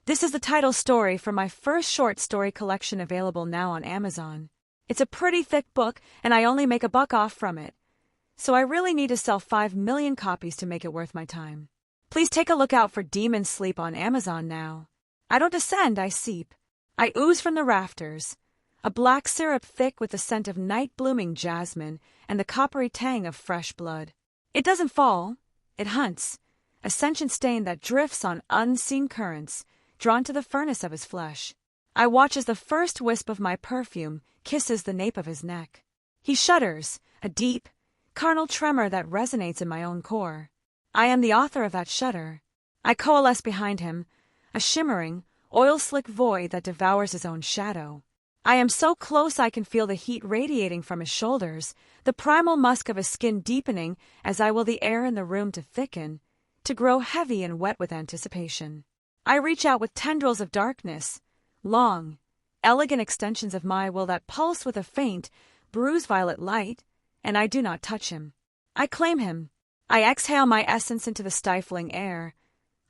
This is the title story for my first short story collection available now on Amazon. It's a pretty thick book, and I only make $1 off from it. So I really need to sell 5 million copies to make it worth my time. Please take a look out for Demon Sleep on Amazon now. I don't descend, I seep. I ooze from the rafters. A black syrup thick with the scent of night-blooming jasmine and the coppery tang of fresh blood. It doesn't fall. It hunts. A sentient stain that drifts on unseen currents, drawn to the furnace of his flesh. I watch as the first wisp of my perfume kisses the nape of his neck. He shudders, a deep, carnal tremor that resonates in my own core. I am the author of that shudder. I coalesce behind him, a shimmering, oil-slick void that devours his own shadow. I am so close I can feel the heat radiating from his shoulders, the primal musk of his skin deepening as I will the air in the room to thicken, to grow heavy and wet with anticipation. I reach out with tendrils of darkness, long, elegant extensions of my will that pulse with a faint, bruise-violet light, and I do not touch him. I claim him. I exhale my essence into the stifling air,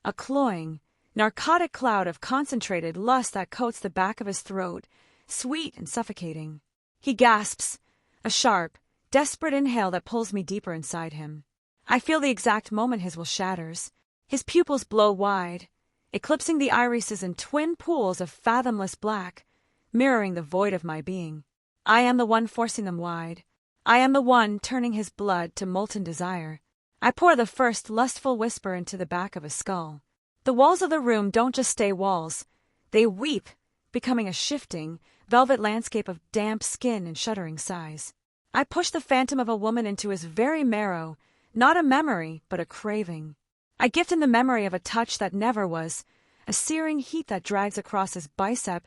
a cloying, narcotic cloud of concentrated lust that coats the back of his throat, sweet and suffocating. He gasps, a sharp, desperate inhale that pulls me deeper inside him. I feel the exact moment his will shatters. His pupils blow wide, eclipsing the irises in twin pools of fathomless black, mirroring the void of my being. I am the one forcing them wide. I am the one turning his blood to molten desire. I pour the first lustful whisper into the back of his skull. The walls of the room don't just stay walls. They weep, becoming a shifting, velvet landscape of damp skin and shuddering sighs. I push the phantom of a woman into his very marrow, not a memory, but a craving. I gift him the memory of a touch that never was, a searing heat that drags across his bicep,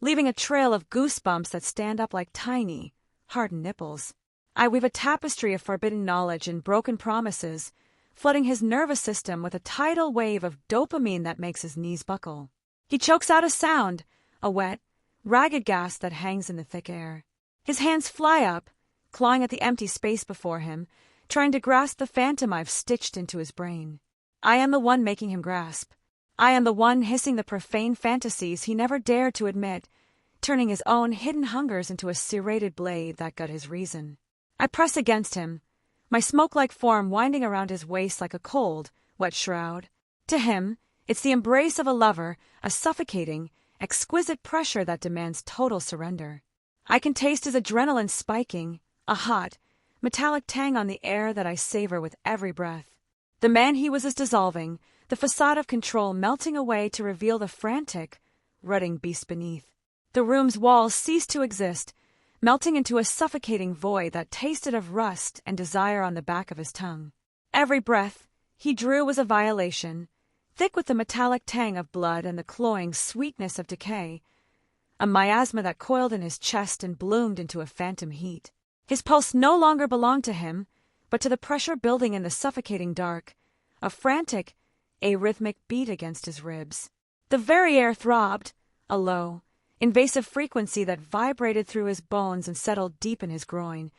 leaving a trail of goosebumps that stand up like tiny, hardened nipples. I weave a tapestry of forbidden knowledge and broken promises, flooding his nervous system with a tidal wave of dopamine that makes his knees buckle. He chokes out a sound, a wet, ragged gasp that hangs in the thick air. His hands fly up, clawing at the empty space before him, trying to grasp the phantom I've stitched into his brain. I am the one making him grasp. I am the one hissing the profane fantasies he never dared to admit, turning his own hidden hungers into a serrated blade that gut his reason. I press against him, my smoke-like form winding around his waist like a cold, wet shroud. To him, it's the embrace of a lover, a suffocating, exquisite pressure that demands total surrender. I can taste his adrenaline spiking, a hot, metallic tang on the air that I savor with every breath. The man he was is dissolving, the facade of control melting away to reveal the frantic, rutting beast beneath. The room's walls cease to exist, melting into a suffocating void that tasted of rust and desire on the back of his tongue. Every breath he drew was a violation, thick with the metallic tang of blood and the cloying sweetness of decay, a miasma that coiled in his chest and bloomed into a phantom heat. His pulse no longer belonged to him, but to the pressure building in the suffocating dark, a frantic, arrhythmic beat against his ribs. The very air throbbed, a low, invasive frequency that vibrated through his bones and settled deep in his groin,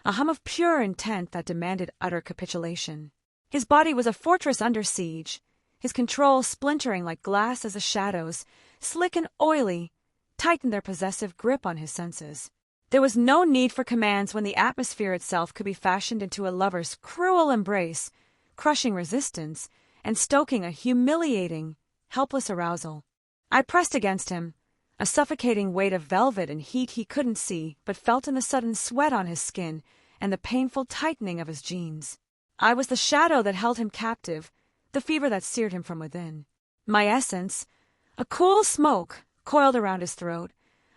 a hum of pure intent that demanded utter capitulation. His body was a fortress under siege, his control splintering like glass as the shadows, slick and oily, tightened their possessive grip on his senses. There was no need for commands when the atmosphere itself could be fashioned into a lover's cruel embrace, crushing resistance and stoking a humiliating, helpless arousal. I pressed against him, a suffocating weight of velvet and heat he couldn't see but felt in the sudden sweat on his skin and the painful tightening of his jeans. I was the shadow that held him captive, the fever that seared him from within. My essence, a cool smoke, coiled around his throat,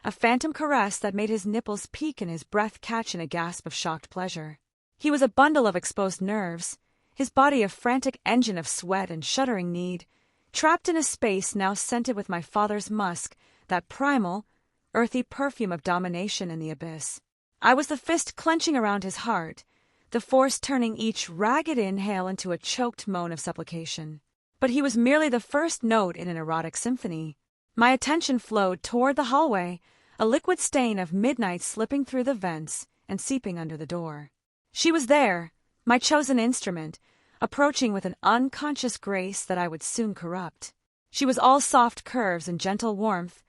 a phantom caress that made his nipples peak and his breath catch in a gasp of shocked pleasure. He was a bundle of exposed nerves, his body a frantic engine of sweat and shuddering need, trapped in a space now scented with my father's musk, that primal, earthy perfume of domination in the abyss. I was the fist clenching around his heart, the force turning each ragged inhale into a choked moan of supplication. But he was merely the first note in an erotic symphony. My attention flowed toward the hallway, a liquid stain of midnight slipping through the vents and seeping under the door. She was there, my chosen instrument, approaching with an unconscious grace that I would soon corrupt. She was all soft curves and gentle warmth,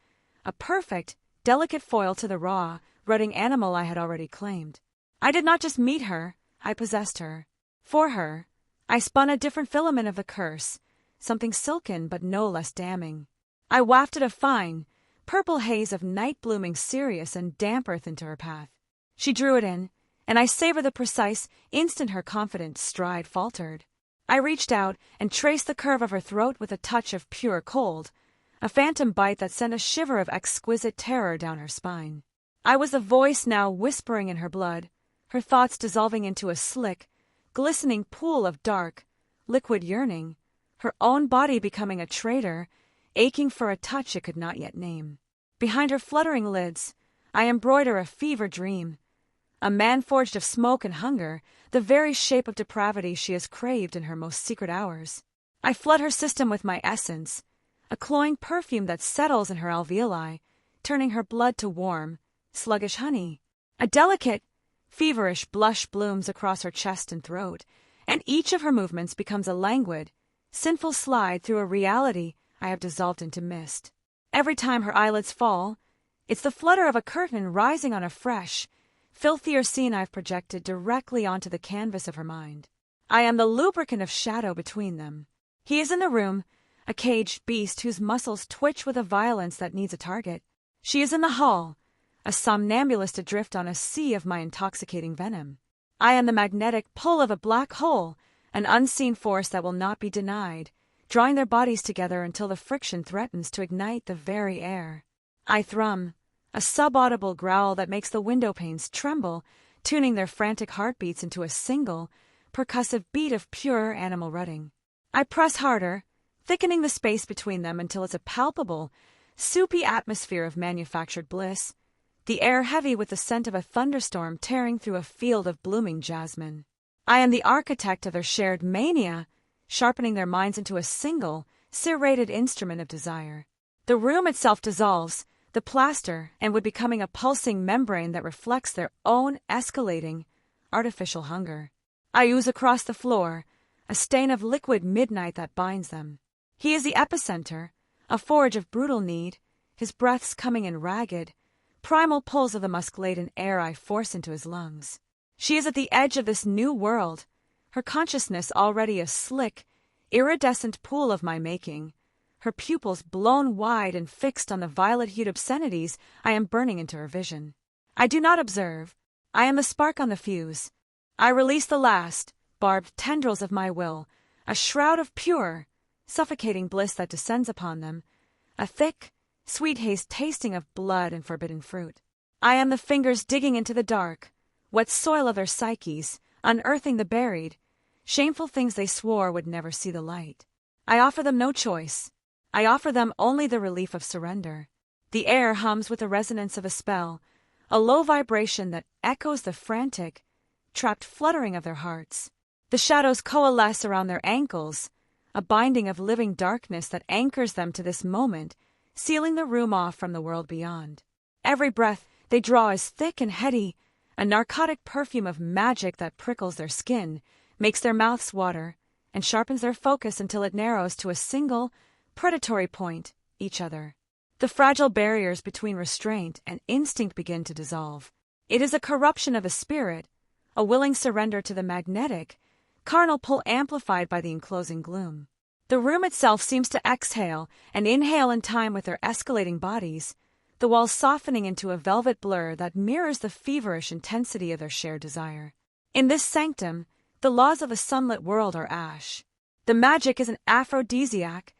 a perfect, delicate foil to the raw, rutting animal I had already claimed. I did not just meet her, I possessed her. For her, I spun a different filament of the curse, something silken but no less damning. I wafted a fine, purple haze of night-blooming Sirius and damp earth into her path. She drew it in, and I savored the precise instant her confident stride faltered. I reached out and traced the curve of her throat with a touch of pure cold, a phantom bite that sent a shiver of exquisite terror down her spine. I was the voice now whispering in her blood, her thoughts dissolving into a slick, glistening pool of dark, liquid yearning, her own body becoming a traitor, aching for a touch it could not yet name. Behind her fluttering lids, I embroider a fever dream, a man forged of smoke and hunger, the very shape of depravity she has craved in her most secret hours. I flood her system with my essence, a cloying perfume that settles in her alveoli, turning her blood to warm, sluggish honey. A delicate, feverish blush blooms across her chest and throat, and each of her movements becomes a languid, sinful slide through a reality I have dissolved into mist. Every time her eyelids fall, it's the flutter of a curtain rising on a fresh, filthier scene I've projected directly onto the canvas of her mind. I am the lubricant of shadow between them. He is in the room, a caged beast whose muscles twitch with a violence that needs a target. She is in the hall, a somnambulist adrift on a sea of my intoxicating venom. I am the magnetic pull of a black hole, an unseen force that will not be denied, drawing their bodies together until the friction threatens to ignite the very air. I thrum, a subaudible growl that makes the window panes tremble, tuning their frantic heartbeats into a single, percussive beat of pure animal rutting. I press harder, thickening the space between them until it's a palpable, soupy atmosphere of manufactured bliss, the air heavy with the scent of a thunderstorm tearing through a field of blooming jasmine. I am the architect of their shared mania, sharpening their minds into a single, serrated instrument of desire. The room itself dissolves, the plaster, and would becoming a pulsing membrane that reflects their own escalating, artificial hunger. I ooze across the floor, a stain of liquid midnight that binds them. He is the epicenter, a forge of brutal need, his breaths coming in ragged, primal pulls of the musk-laden air I force into his lungs. She is at the edge of this new world, her consciousness already a slick, iridescent pool of my making, her pupils blown wide and fixed on the violet-hued obscenities I am burning into her vision. I do not observe. I am the spark on the fuse. I release the last, barbed tendrils of my will, a shroud of pure, suffocating bliss that descends upon them, a thick, sweet haze tasting of blood and forbidden fruit. I am the fingers digging into the dark, wet soil of their psyches, unearthing the buried, shameful things they swore would never see the light. I offer them no choice. I offer them only the relief of surrender. The air hums with the resonance of a spell, a low vibration that echoes the frantic, trapped fluttering of their hearts. The shadows coalesce around their ankles, a binding of living darkness that anchors them to this moment, sealing the room off from the world beyond. Every breath they draw is thick and heady, a narcotic perfume of magic that prickles their skin, makes their mouths water, and sharpens their focus until it narrows to a single, predatory point, each other. The fragile barriers between restraint and instinct begin to dissolve. It is a corruption of the spirit, a willing surrender to the magnetic, carnal pull amplified by the enclosing gloom. The room itself seems to exhale and inhale in time with their escalating bodies, the walls softening into a velvet blur that mirrors the feverish intensity of their shared desire. In this sanctum, the laws of a sunlit world are ash. The magic is an aphrodisiac,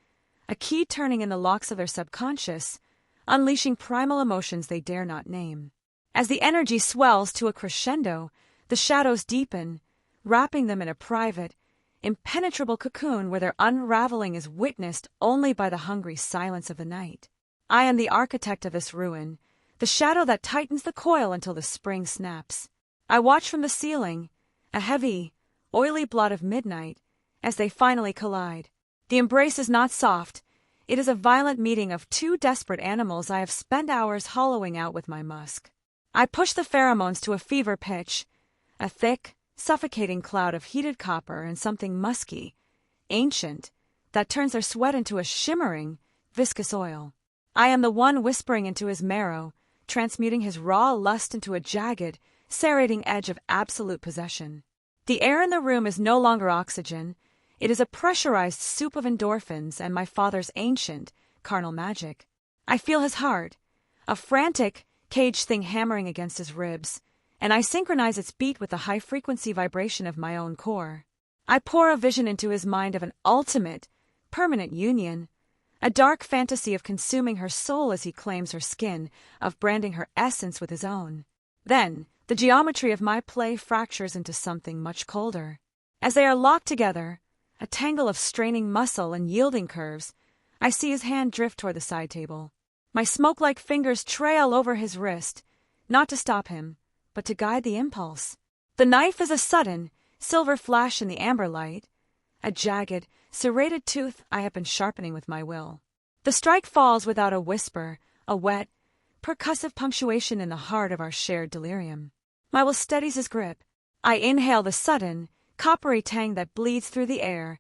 a key turning in the locks of their subconscious, unleashing primal emotions they dare not name. As the energy swells to a crescendo, the shadows deepen, wrapping them in a private, impenetrable cocoon where their unraveling is witnessed only by the hungry silence of the night. I am the architect of this ruin, the shadow that tightens the coil until the spring snaps. I watch from the ceiling, a heavy, oily blot of midnight, as they finally collide. The embrace is not soft. It is a violent meeting of two desperate animals I have spent hours hollowing out with my musk. I push the pheromones to a fever pitch, a thick, suffocating cloud of heated copper and something musky, ancient, that turns their sweat into a shimmering, viscous oil. I am the one whispering into his marrow, transmuting his raw lust into a jagged, serrating edge of absolute possession. The air in the room is no longer oxygen. It is a pressurized soup of endorphins and my father's ancient, carnal magic. I feel his heart, a frantic, caged thing hammering against his ribs, and I synchronize its beat with the high-frequency vibration of my own core. I pour a vision into his mind of an ultimate, permanent union, a dark fantasy of consuming her soul as he claims her skin, of branding her essence with his own. Then, the geometry of my play fractures into something much colder. As they are locked together, a tangle of straining muscle and yielding curves, I see his hand drift toward the side table. My smoke-like fingers trail over his wrist, not to stop him, but to guide the impulse. The knife is a sudden, silver flash in the amber light, a jagged, serrated tooth I have been sharpening with my will. The strike falls without a whisper, a wet, percussive punctuation in the heart of our shared delirium. My will steadies his grip. I inhale the sudden, coppery tang that bleeds through the air,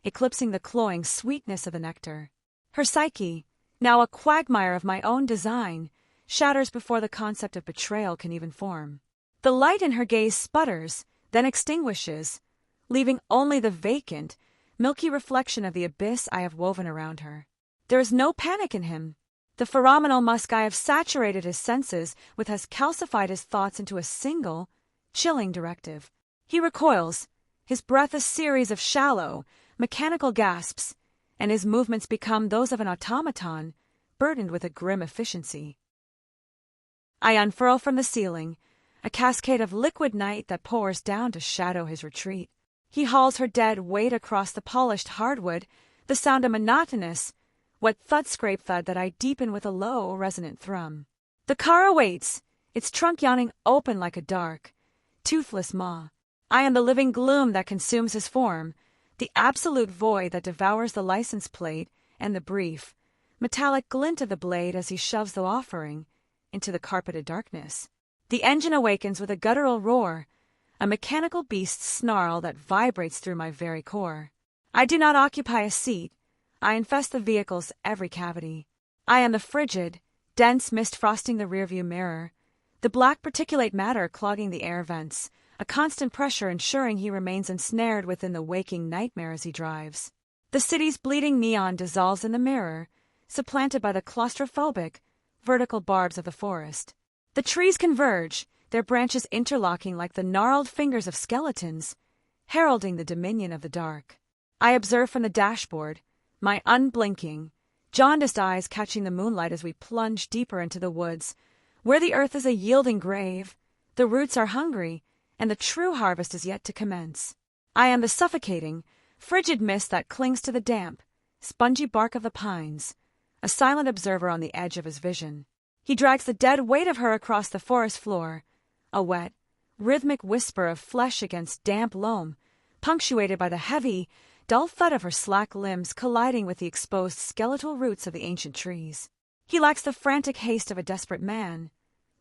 eclipsing the cloying sweetness of the nectar. Her psyche, now a quagmire of my own design, shatters before the concept of betrayal can even form. The light in her gaze sputters, then extinguishes, leaving only the vacant, milky reflection of the abyss I have woven around her. There is no panic in him. The phenomenal musk I have saturated his senses with has calcified his thoughts into a single, chilling directive. He recoils, his breath a series of shallow, mechanical gasps, and his movements become those of an automaton, burdened with a grim efficiency. I unfurl from the ceiling, a cascade of liquid night that pours down to shadow his retreat. He hauls her dead weight across the polished hardwood, the sound a monotonous, wet thud-scrape-thud that I deepen with a low, resonant thrum. The car awaits, its trunk yawning open like a dark, toothless maw. I am the living gloom that consumes his form, the absolute void that devours the license plate and the brief, metallic glint of the blade as he shoves the offering into the carpeted darkness. The engine awakens with a guttural roar, a mechanical beast's snarl that vibrates through my very core. I do not occupy a seat. I infest the vehicle's every cavity. I am the frigid, dense mist frosting the rearview mirror, the black particulate matter clogging the air vents, a constant pressure ensuring he remains ensnared within the waking nightmare as he drives. The city's bleeding neon dissolves in the mirror, supplanted by the claustrophobic, vertical barbs of the forest. The trees converge, their branches interlocking like the gnarled fingers of skeletons, heralding the dominion of the dark. I observe from the dashboard, my unblinking, jaundiced eyes catching the moonlight as we plunge deeper into the woods, where the earth is a yielding grave, the roots are hungry, and the true harvest is yet to commence. I am the suffocating, frigid mist that clings to the damp, spongy bark of the pines, a silent observer on the edge of his vision. He drags the dead weight of her across the forest floor, a wet, rhythmic whisper of flesh against damp loam, punctuated by the heavy, dull thud of her slack limbs colliding with the exposed skeletal roots of the ancient trees. He lacks the frantic haste of a desperate man.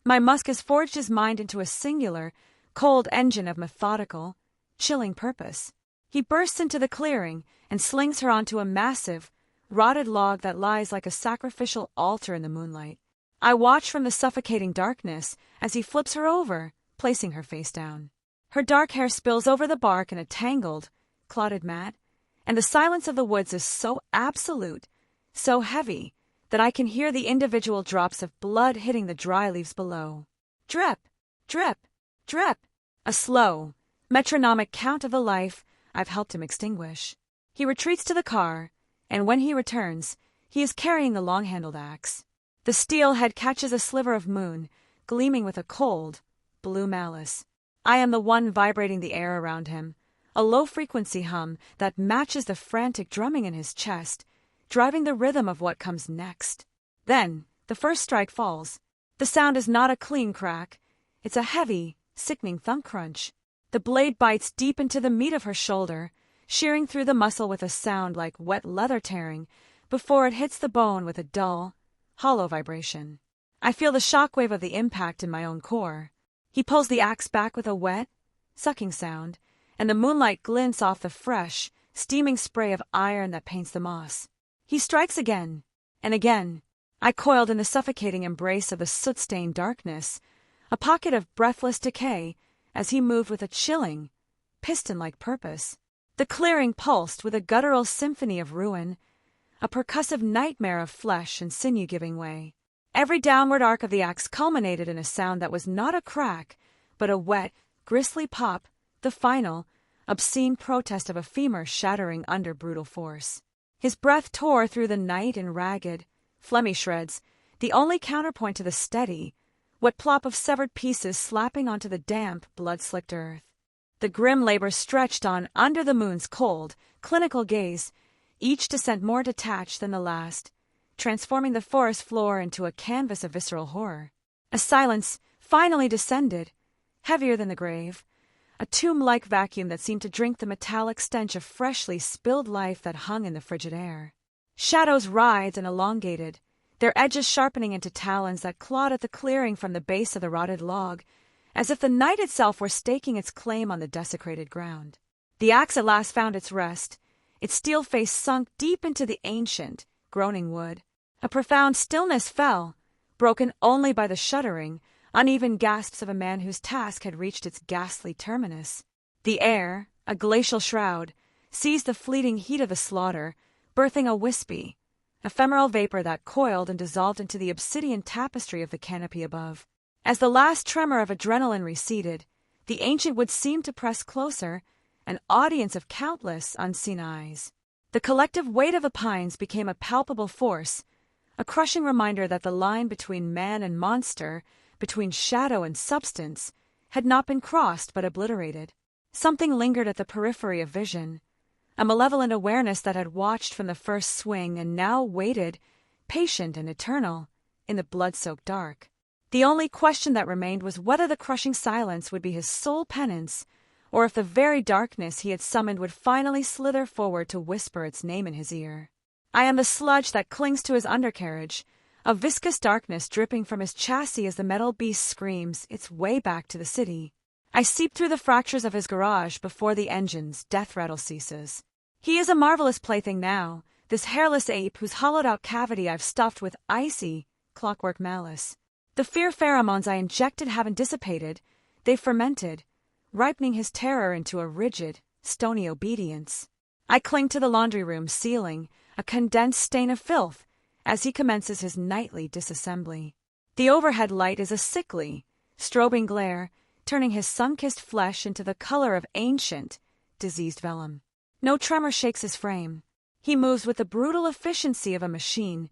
My musk has forged his mind into a singular, cold engine of methodical, chilling purpose. He bursts into the clearing and slings her onto a massive, rotted log that lies like a sacrificial altar in the moonlight. I watch from the suffocating darkness as he flips her over, placing her face down. Her dark hair spills over the bark in a tangled, clotted mat, and the silence of the woods is so absolute, so heavy, that I can hear the individual drops of blood hitting the dry leaves below. Drip, drip, drip, a slow, metronomic count of the life I've helped him extinguish. He retreats to the car, and when he returns, he is carrying the long-handled axe. The steel head catches a sliver of moon, gleaming with a cold, blue malice. I am the one vibrating the air around him, a low-frequency hum that matches the frantic drumming in his chest, driving the rhythm of what comes next. Then, the first strike falls. The sound is not a clean crack. It's a heavy, sickening thump crunch. The blade bites deep into the meat of her shoulder, shearing through the muscle with a sound like wet leather tearing, before it hits the bone with a dull, hollow vibration. I feel the shockwave of the impact in my own core. He pulls the axe back with a wet, sucking sound, and the moonlight glints off the fresh, steaming spray of iron that paints the moss. He strikes again, and again. I coiled in the suffocating embrace of the soot-stained darkness, a pocket of breathless decay, as he moved with a chilling, piston-like purpose. The clearing pulsed with a guttural symphony of ruin, a percussive nightmare of flesh and sinew giving way. Every downward arc of the axe culminated in a sound that was not a crack, but a wet, grisly pop, the final, obscene protest of a femur shattering under brutal force. His breath tore through the night in ragged, phlegmy shreds, the only counterpoint to the steady, wet plop of severed pieces slapping onto the damp, blood-slicked earth. The grim labor stretched on under the moon's cold, clinical gaze, each descent more detached than the last, transforming the forest floor into a canvas of visceral horror. A silence finally descended, heavier than the grave, a tomb-like vacuum that seemed to drink the metallic stench of freshly spilled life that hung in the frigid air. Shadows writhed and elongated, their edges sharpening into talons that clawed at the clearing from the base of the rotted log, as if the night itself were staking its claim on the desecrated ground. The axe at last found its rest, its steel face sunk deep into the ancient, groaning wood. A profound stillness fell, broken only by the shuddering, uneven gasps of a man whose task had reached its ghastly terminus. The air, a glacial shroud, seized the fleeting heat of the slaughter, birthing a wispy, ephemeral vapor that coiled and dissolved into the obsidian tapestry of the canopy above. As the last tremor of adrenaline receded, the ancient wood seemed to press closer, an audience of countless unseen eyes. The collective weight of the pines became a palpable force, a crushing reminder that the line between man and monster, between shadow and substance, had not been crossed but obliterated. Something lingered at the periphery of vision, a malevolent awareness that had watched from the first swing and now waited, patient and eternal, in the blood-soaked dark. The only question that remained was whether the crushing silence would be his sole penance, or if the very darkness he had summoned would finally slither forward to whisper its name in his ear. I am the sludge that clings to his undercarriage, a viscous darkness dripping from his chassis as the metal beast screams its way back to the city. I seep through the fractures of his garage before the engine's death rattle ceases. He is a marvelous plaything now, this hairless ape whose hollowed-out cavity I've stuffed with icy, clockwork malice. The fear pheromones I injected haven't dissipated, they've fermented, ripening his terror into a rigid, stony obedience. I cling to the laundry room ceiling, a condensed stain of filth, as he commences his nightly disassembly. The overhead light is a sickly, strobing glare, turning his sun-kissed flesh into the color of ancient, diseased vellum. No tremor shakes his frame. He moves with the brutal efficiency of a machine,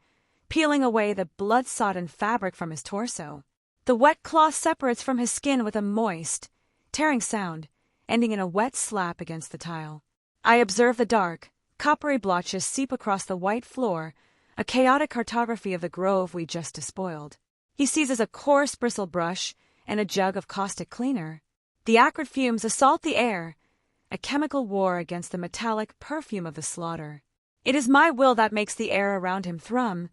peeling away the blood-sodden fabric from his torso. The wet cloth separates from his skin with a moist, tearing sound, ending in a wet slap against the tile. I observe the dark, coppery blotches seep across the white floor, a chaotic cartography of the grove we just despoiled. He seizes a coarse bristle brush and a jug of caustic cleaner. The acrid fumes assault the air, a chemical war against the metallic perfume of the slaughter. It is my will that makes the air around him thrum,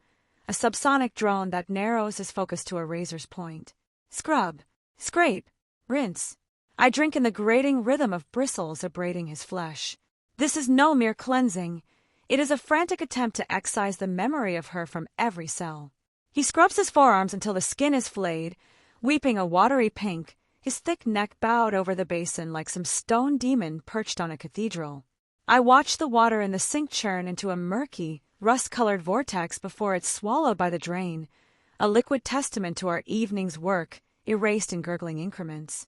a subsonic drone that narrows his focus to a razor's point. Scrub, scrape, rinse. I drink in the grating rhythm of bristles abrading his flesh. This is no mere cleansing. It is a frantic attempt to excise the memory of her from every cell. He scrubs his forearms until the skin is flayed, weeping a watery pink, his thick neck bowed over the basin like some stone demon perched on a cathedral. I watch the water in the sink churn into a murky, rust-colored vortex before it's swallowed by the drain, a liquid testament to our evening's work, erased in gurgling increments.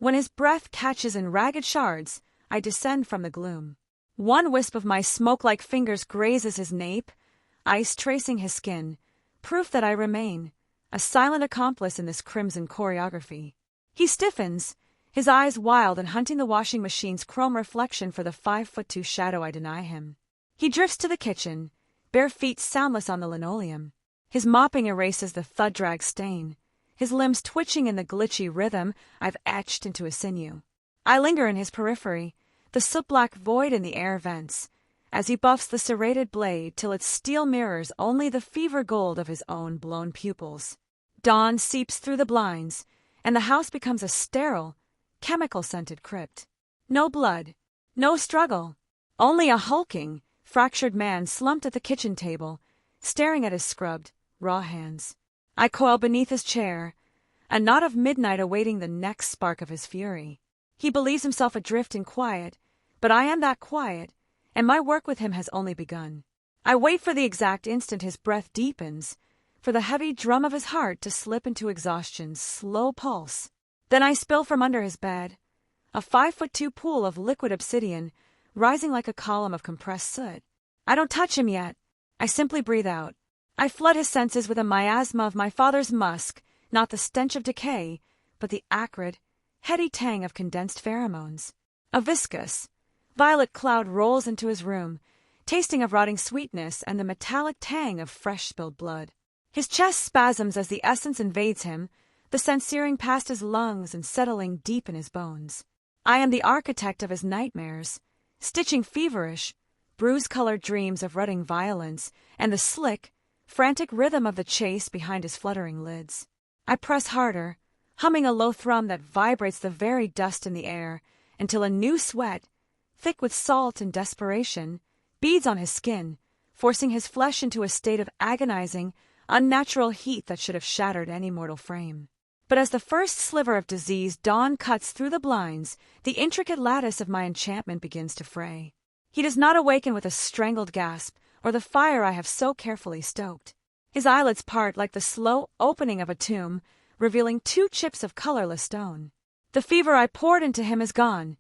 When his breath catches in ragged shards, I descend from the gloom. One wisp of my smoke-like fingers grazes his nape, ice tracing his skin, proof that I remain, a silent accomplice in this crimson choreography. He stiffens, his eyes wild and hunting the washing machine's chrome reflection for the 5'2" shadow I deny him. He drifts to the kitchen, bare feet soundless on the linoleum. His mopping erases the thud-drag stain, his limbs twitching in the glitchy rhythm I've etched into his sinew. I linger in his periphery, the soot-black void in the air vents, as he buffs the serrated blade till its steel mirrors only the fever gold of his own blown pupils. Dawn seeps through the blinds, and the house becomes a sterile, chemical-scented crypt. No blood, no struggle, Only a hulking, fractured man slumped at the kitchen table, staring at his scrubbed, raw hands. I coil beneath his chair, a knot of midnight awaiting the next spark of his fury. He believes himself adrift in quiet, but I am that quiet, and my work with him has only begun. I wait for the exact instant his breath deepens, for the heavy drum of his heart to slip into exhaustion's slow pulse. Then I spill from under his bed, a 5'2" pool of liquid obsidian, rising like a column of compressed soot. I don't touch him yet. I simply breathe out. I flood his senses with a miasma of my father's musk, not the stench of decay, but the acrid, heady tang of condensed pheromones. A viscous, violet cloud rolls into his room, tasting of rotting sweetness and the metallic tang of fresh spilled blood. His chest spasms as the essence invades him, the scent searing past his lungs and settling deep in his bones. I am the architect of his nightmares, stitching feverish, bruise-colored dreams of rutting violence and the slick, frantic rhythm of the chase behind his fluttering lids. I press harder, humming a low thrum that vibrates the very dust in the air, until a new sweat, thick with salt and desperation, beads on his skin, forcing his flesh into a state of agonizing, unnatural heat that should have shattered any mortal frame. But as the first sliver of disease dawn cuts through the blinds, the intricate lattice of my enchantment begins to fray. He does not awaken with a strangled gasp, or the fire I have so carefully stoked. His eyelids part like the slow opening of a tomb, revealing 2 chips of colorless stone. The fever I poured into him is gone,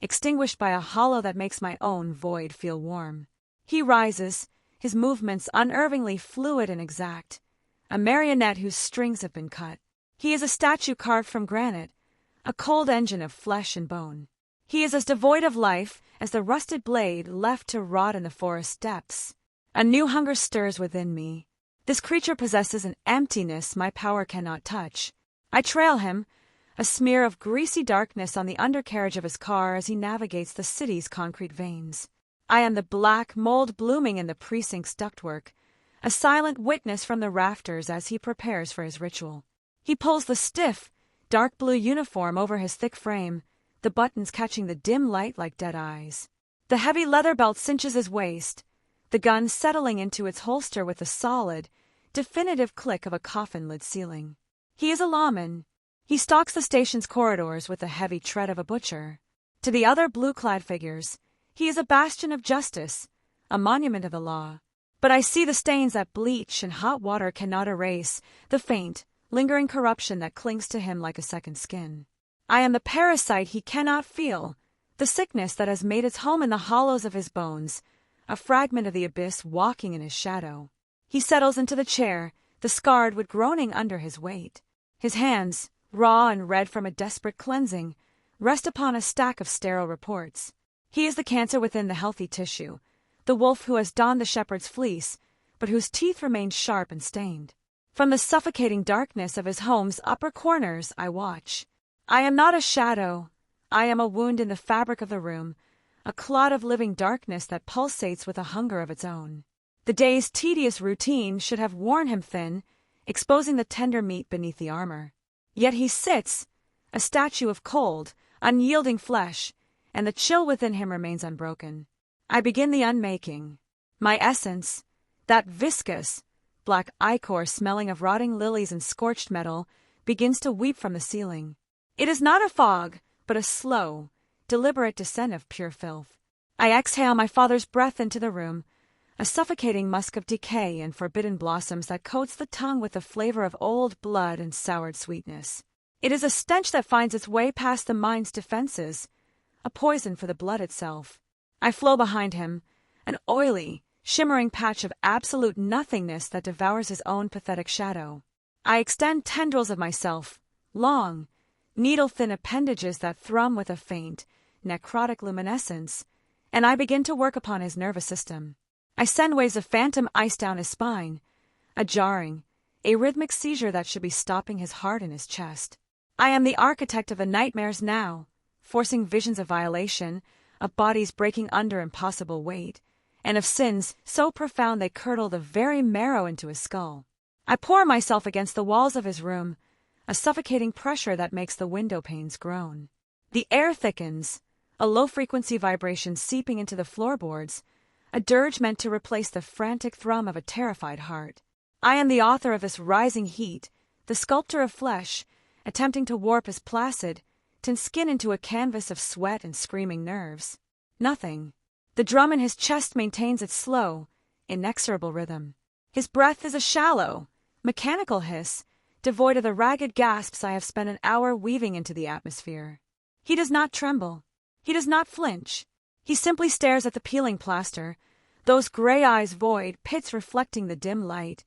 extinguished by a hollow that makes my own void feel warm. He rises, his movements unnervingly fluid and exact, a marionette whose strings have been cut. He is a statue carved from granite, a cold engine of flesh and bone. He is as devoid of life as the rusted blade left to rot in the forest depths. A new hunger stirs within me. This creature possesses an emptiness my power cannot touch. I trail him, a smear of greasy darkness on the undercarriage of his car as he navigates the city's concrete veins. I am the black mold blooming in the precinct's ductwork, a silent witness from the rafters as he prepares for his ritual. He pulls the stiff, dark blue uniform over his thick frame, the buttons catching the dim light like dead eyes. The heavy leather belt cinches his waist, the gun settling into its holster with the solid, definitive click of a coffin lid sealing. He is a lawman. He stalks the station's corridors with the heavy tread of a butcher. To the other blue-clad figures, he is a bastion of justice, a monument of the law. But I see the stains that bleach and hot water cannot erase, the faint, lingering corruption that clings to him like a second skin. I am the parasite he cannot feel, the sickness that has made its home in the hollows of his bones, a fragment of the abyss walking in his shadow. He settles into the chair, the scarred wood groaning under his weight. His hands, raw and red from a desperate cleansing, rest upon a stack of sterile reports. He is the cancer within the healthy tissue, the wolf who has donned the shepherd's fleece, but whose teeth remain sharp and stained. From the suffocating darkness of his home's upper corners I watch. I am not a shadow. I am a wound in the fabric of the room, a clot of living darkness that pulsates with a hunger of its own. The day's tedious routine should have worn him thin, exposing the tender meat beneath the armor. Yet he sits, a statue of cold, unyielding flesh, and the chill within him remains unbroken. I begin the unmaking. My essence, that viscous, black ichor smelling of rotting lilies and scorched metal, begins to weep from the ceiling. It is not a fog, but a slow, deliberate descent of pure filth. I exhale my father's breath into the room, a suffocating musk of decay and forbidden blossoms that coats the tongue with the flavor of old blood and soured sweetness. It is a stench that finds its way past the mind's defenses, a poison for the blood itself. I flow behind him, an oily, shimmering patch of absolute nothingness that devours his own pathetic shadow. I extend tendrils of myself, long, needle-thin appendages that thrum with a faint, necrotic luminescence, and I begin to work upon his nervous system. I send waves of phantom ice down his spine, a jarring, arrhythmic seizure that should be stopping his heart in his chest. I am the architect of the nightmares now, forcing visions of violation, of bodies breaking under impossible weight, and of sins so profound they curdle the very marrow into his skull. I pour myself against the walls of his room, a suffocating pressure that makes the window panes groan. The air thickens, a low-frequency vibration seeping into the floorboards, a dirge meant to replace the frantic thrum of a terrified heart. I am the author of this rising heat, the sculptor of flesh, attempting to warp his placid, tin skin into a canvas of sweat and screaming nerves. Nothing. The drum in his chest maintains its slow, inexorable rhythm. His breath is a shallow, mechanical hiss, devoid of the ragged gasps I have spent an hour weaving into the atmosphere. He does not tremble. He does not flinch. He simply stares at the peeling plaster, those gray eyes void, pits reflecting the dim light,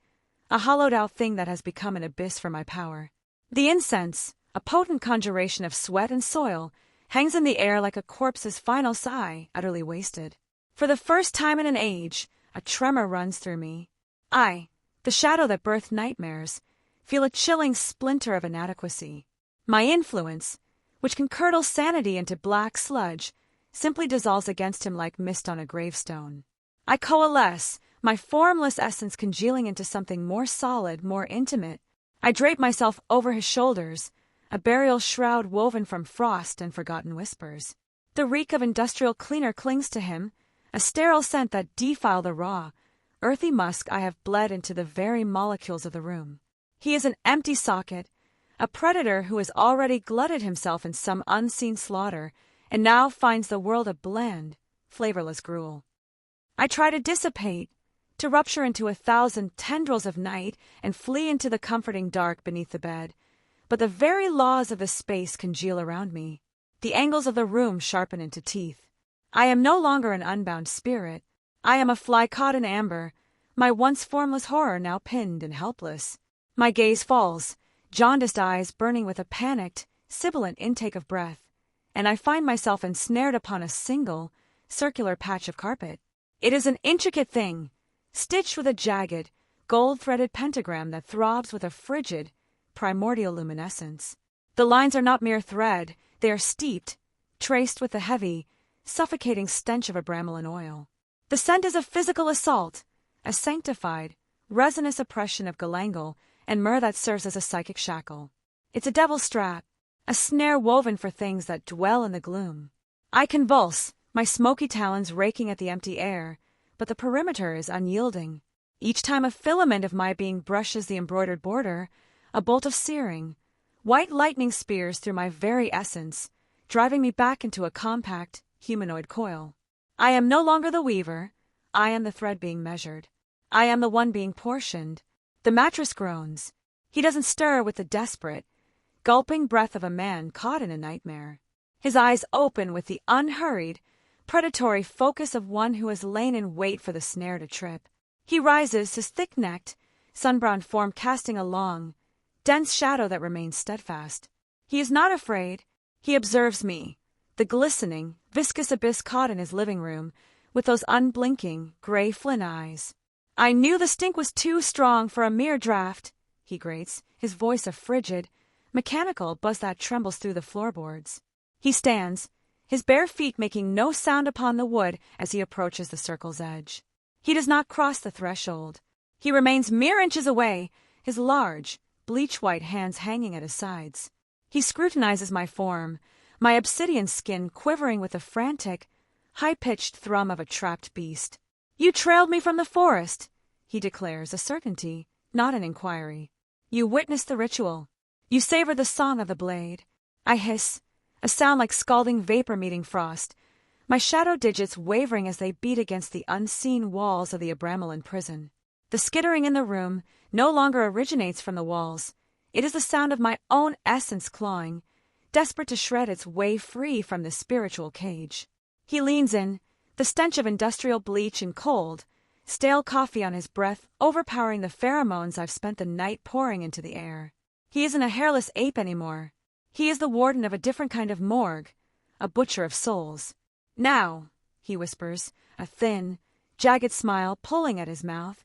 a hollowed-out thing that has become an abyss for my power. The incense, a potent conjuration of sweat and soil, hangs in the air like a corpse's final sigh, utterly wasted. For the first time in an age, a tremor runs through me. I, the shadow that birthed nightmares, feel a chilling splinter of inadequacy. My influence, which can curdle sanity into black sludge, simply dissolves against him like mist on a gravestone. I coalesce, my formless essence congealing into something more solid, more intimate. I drape myself over his shoulders, a burial shroud woven from frost and forgotten whispers. The reek of industrial cleaner clings to him, a sterile scent that defile the raw, earthy musk I have bled into the very molecules of the room. He is an empty socket, a predator who has already glutted himself in some unseen slaughter, and now finds the world a bland, flavorless gruel. I try to dissipate, to rupture into 1,000 tendrils of night and flee into the comforting dark beneath the bed, but the very laws of the space congeal around me. The angles of the room sharpen into teeth. I am no longer an unbound spirit. I am a fly caught in amber, my once formless horror now pinned and helpless. My gaze falls, jaundiced eyes burning with a panicked, sibilant intake of breath, and I find myself ensnared upon a single, circular patch of carpet. It is an intricate thing, stitched with a jagged, gold-threaded pentagram that throbs with a frigid, primordial luminescence. The lines are not mere thread, they are steeped, traced with the heavy, suffocating stench of Abramelin oil. The scent is a physical assault, a sanctified, resinous oppression of galangal and myrrh that serves as a psychic shackle. It's a devil's strap, a snare woven for things that dwell in the gloom. I convulse, my smoky talons raking at the empty air, but the perimeter is unyielding. Each time a filament of my being brushes the embroidered border, a bolt of searing, white lightning spears through my very essence, driving me back into a compact, humanoid coil. I am no longer the weaver. I am the thread being measured. I am the one being portioned. The mattress groans. He doesn't stir with the desperate, gulping breath of a man caught in a nightmare. His eyes open with the unhurried, predatory focus of one who has lain in wait for the snare to trip. He rises, his thick-necked, sun-browned form casting a long, dense shadow that remains steadfast. He is not afraid. He observes me, the glistening, viscous abyss caught in his living room, with those unblinking, gray flint eyes. I knew the stink was too strong for a mere draught, he grates, his voice a frigid, mechanical buzz that trembles through the floorboards. He stands, his bare feet making no sound upon the wood as he approaches the circle's edge. He does not cross the threshold. He remains mere inches away, his large, bleach-white hands hanging at his sides. He scrutinizes my form, my obsidian skin quivering with the frantic, high-pitched thrum of a trapped beast. You trailed me from the forest, he declares, a certainty, not an inquiry. You witnessed the ritual. You savored the song of the blade. I hiss, a sound like scalding vapor meeting frost, my shadow digits wavering as they beat against the unseen walls of the Abramelin prison. The skittering in the room no longer originates from the walls. It is the sound of my own essence clawing, desperate to shred its way free from the spiritual cage. He leans in, the stench of industrial bleach and cold, stale coffee on his breath overpowering the pheromones I've spent the night pouring into the air. He isn't a hairless ape anymore. He is the warden of a different kind of morgue, a butcher of souls. Now, he whispers, a thin, jagged smile pulling at his mouth,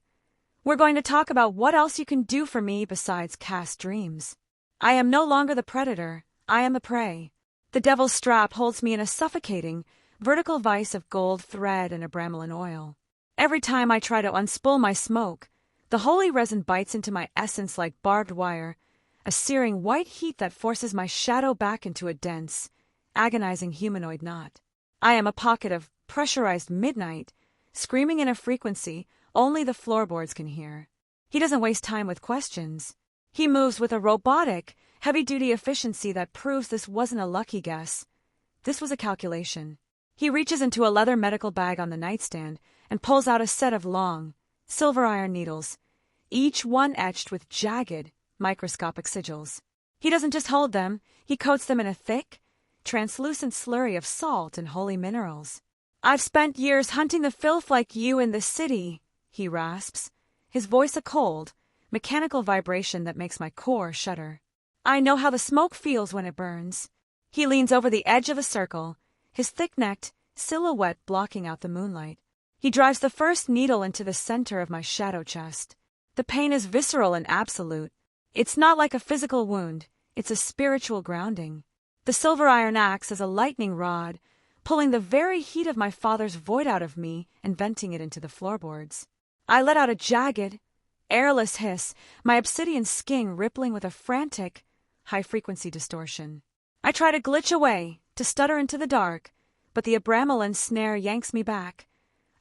we're going to talk about what else you can do for me besides cast dreams. I am no longer the predator. I am the prey. The devil's strap holds me in a suffocating, vertical vice of gold thread and Abramelin oil. Every time I try to unspool my smoke, the holy resin bites into my essence like barbed wire, a searing white heat that forces my shadow back into a dense, agonizing humanoid knot. I am a pocket of pressurized midnight, screaming in a frequency only the floorboards can hear. He doesn't waste time with questions. He moves with a robotic, heavy-duty efficiency that proves this wasn't a lucky guess. This was a calculation. He reaches into a leather medical bag on the nightstand and pulls out a set of long, silver iron needles, each one etched with jagged, microscopic sigils. He doesn't just hold them, he coats them in a thick, translucent slurry of salt and holy minerals. I've spent years hunting the filth like you in this city, he rasps, his voice a cold, mechanical vibration that makes my core shudder. I know how the smoke feels when it burns. He leans over the edge of a circle, his thick-necked silhouette blocking out the moonlight. He drives the first needle into the center of my shadow chest. The pain is visceral and absolute. It's not like a physical wound, it's a spiritual grounding. The silver iron acts as a lightning rod, pulling the very heat of my father's void out of me and venting it into the floorboards. I let out a jagged, airless hiss, my obsidian skin rippling with a frantic, high-frequency distortion. I try to glitch away, to stutter into the dark, but the Abramelin snare yanks me back,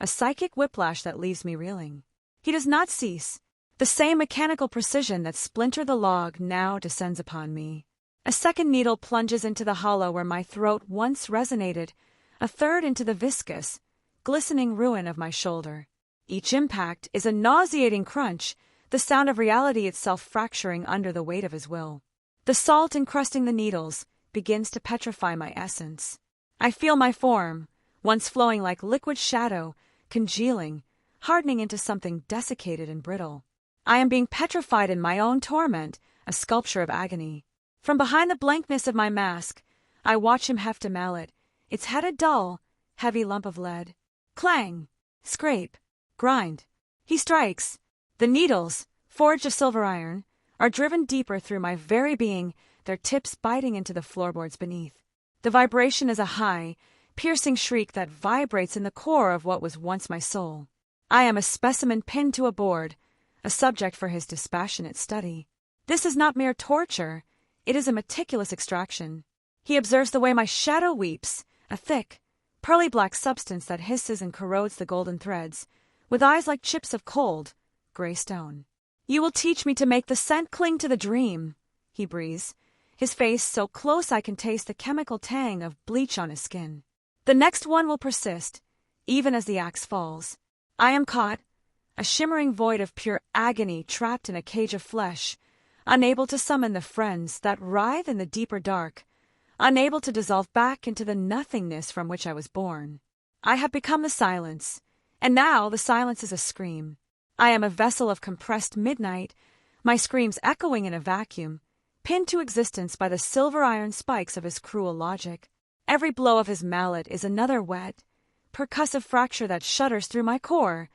a psychic whiplash that leaves me reeling. He does not cease. The same mechanical precision that splintered the log now descends upon me. A second needle plunges into the hollow where my throat once resonated, a third into the viscous, glistening ruin of my shoulder. Each impact is a nauseating crunch, the sound of reality itself fracturing under the weight of his will. The salt encrusting the needles begins to petrify my essence. I feel my form, once flowing like liquid shadow, congealing, hardening into something desiccated and brittle. I am being petrified in my own torment, a sculpture of agony. From behind the blankness of my mask, I watch him heft a mallet, its head a dull, heavy lump of lead. Clang! Scrape! Grind! He strikes. The needles, forged of silver iron, are driven deeper through my very being, their tips biting into the floorboards beneath. The vibration is a high, piercing shriek that vibrates in the core of what was once my soul. I am a specimen pinned to a board, a subject for his dispassionate study. This is not mere torture, it is a meticulous extraction. He observes the way my shadow weeps, a thick, pearly black substance that hisses and corrodes the golden threads, with eyes like chips of cold, gray stone. You will teach me to make the scent cling to the dream, he breathes, his face so close I can taste the chemical tang of bleach on his skin. The next one will persist, even as the axe falls. I am caught, a shimmering void of pure agony trapped in a cage of flesh, unable to summon the friends that writhe in the deeper dark, unable to dissolve back into the nothingness from which I was born. I have become the silence, and now the silence is a scream. I am a vessel of compressed midnight, my screams echoing in a vacuum, pinned to existence by the silver iron spikes of his cruel logic. Every blow of his mallet is another wet, percussive fracture that shudders through my core,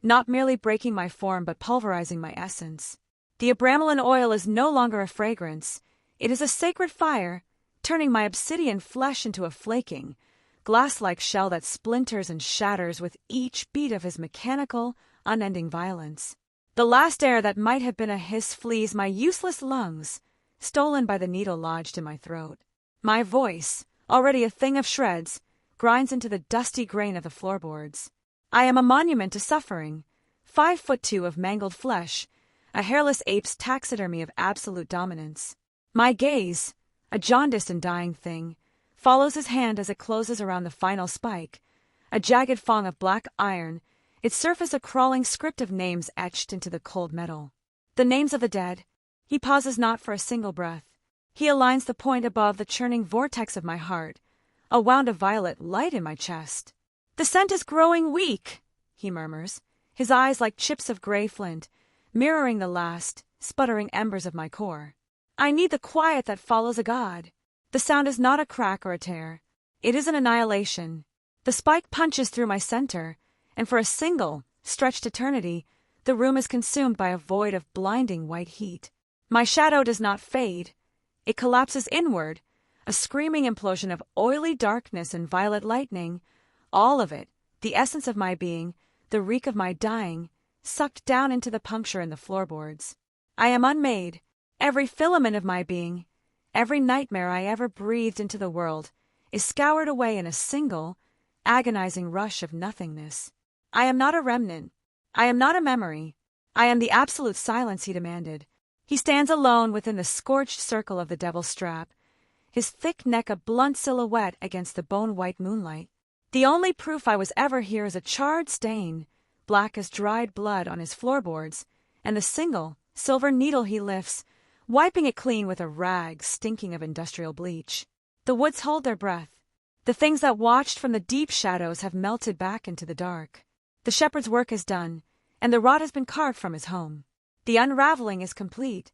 not merely breaking my form but pulverizing my essence. The Abramelin oil is no longer a fragrance, it is a sacred fire, turning my obsidian flesh into a flaking, glass-like shell that splinters and shatters with each beat of his mechanical, unending violence. The last air that might have been a hiss flees my useless lungs, stolen by the needle lodged in my throat. My voice, already a thing of shreds, grinds into the dusty grain of the floorboards. I am a monument to suffering, 5'2" of mangled flesh, a hairless ape's taxidermy of absolute dominance. My gaze, a jaundiced and dying thing, follows his hand as it closes around the final spike, a jagged fong of black iron, its surface a crawling script of names etched into the cold metal. The names of the dead. He pauses not for a single breath. He aligns the point above the churning vortex of my heart, a wound of violet light in my chest. The scent is growing weak, he murmurs, his eyes like chips of gray flint, mirroring the last, sputtering embers of my core. I need the quiet that follows a god. The sound is not a crack or a tear. It is an annihilation. The spike punches through my center, and for a single, stretched eternity, the room is consumed by a void of blinding white heat. My shadow does not fade. It collapses inward, a screaming implosion of oily darkness and violet lightning, all of it, the essence of my being, the reek of my dying, sucked down into the puncture in the floorboards. I am unmade. Every filament of my being, every nightmare I ever breathed into the world, is scoured away in a single, agonizing rush of nothingness. I am not a remnant. I am not a memory. I am the absolute silence he demanded. He stands alone within the scorched circle of the devil's strap, his thick neck a blunt silhouette against the bone-white moonlight. The only proof I was ever here is a charred stain, black as dried blood on his floorboards, and the single, silver needle he lifts, wiping it clean with a rag stinking of industrial bleach. The woods hold their breath. The things that watched from the deep shadows have melted back into the dark. The shepherd's work is done, and the rod has been carved from his home. The unraveling is complete,